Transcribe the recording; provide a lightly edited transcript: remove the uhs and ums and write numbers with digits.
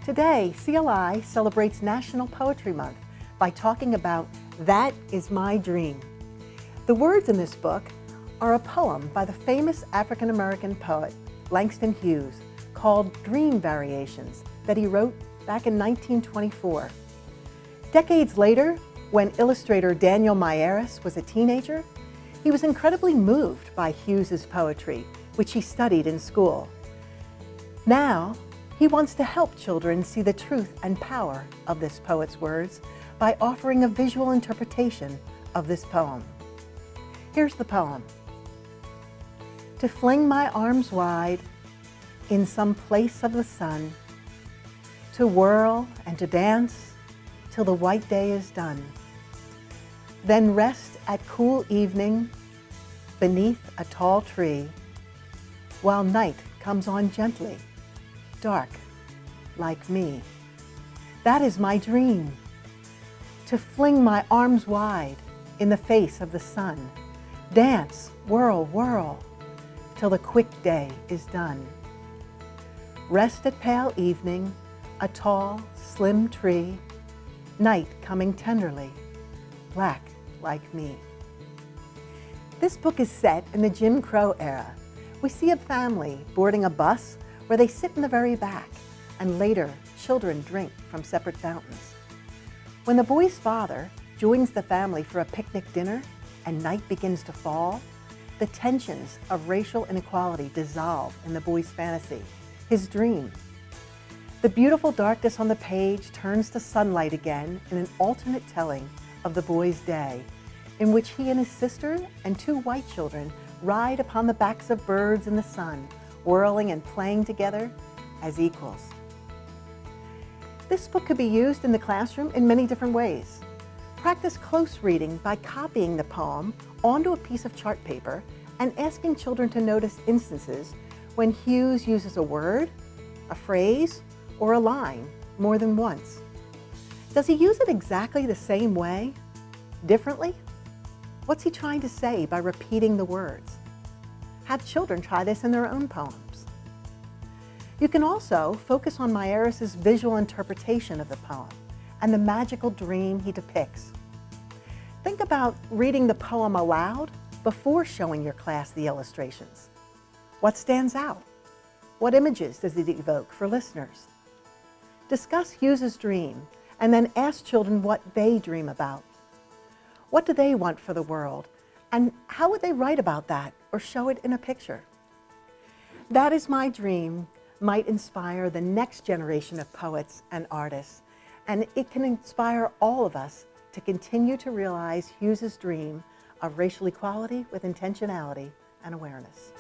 Today, CLI celebrates National Poetry Month by talking about That Is My Dream. The words in this book are a poem by the famous African-American poet Langston Hughes called Dream Variations that he wrote back in 1924. Decades later, when illustrator Daniel Miyares was a teenager, he was incredibly moved by Hughes's poetry, which he studied in school. Now, he wants to help children see the truth and power of this poet's words by offering a visual interpretation of this poem. Here's the poem. To fling my arms wide in some place of the sun, to whirl and to dance till the white day is done, then rest at cool evening beneath a tall tree, while night comes on gently, dark like me. That is my dream, to fling my arms wide in the face of the sun, dance, whirl, whirl, till the quick day is done. Rest at pale evening, a tall, slim tree, night coming tenderly, black like me. This book is set in the Jim Crow era. We see a family boarding a bus where they sit in the very back, and later children drink from separate fountains. When the boy's father joins the family for a picnic dinner and night begins to fall, the tensions of racial inequality dissolve in the boy's fantasy, his dream. The beautiful darkness on the page turns to sunlight again in an alternate telling of the boy's day, in which he and his sister and two white children ride upon the backs of birds in the sun, whirling and playing together as equals. This book could be used in the classroom in many different ways. Practice close reading by copying the poem onto a piece of chart paper and asking children to notice instances when Hughes uses a word, a phrase, or a line more than once. Does he use it exactly the same way? Differently? What's he trying to say by repeating the words? Have children try this in their own poems. You can also focus on Miyares' visual interpretation of the poem and the magical dream he depicts. Think about reading the poem aloud before showing your class the illustrations. What stands out? What images does it evoke for listeners? Discuss Hughes's dream and then ask children what they dream about. What do they want for the world? And how would they write about that or show it in a picture? That Is My Dream might inspire the next generation of poets and artists, and it can inspire all of us to continue to realize Hughes's dream of racial equality with intentionality and awareness.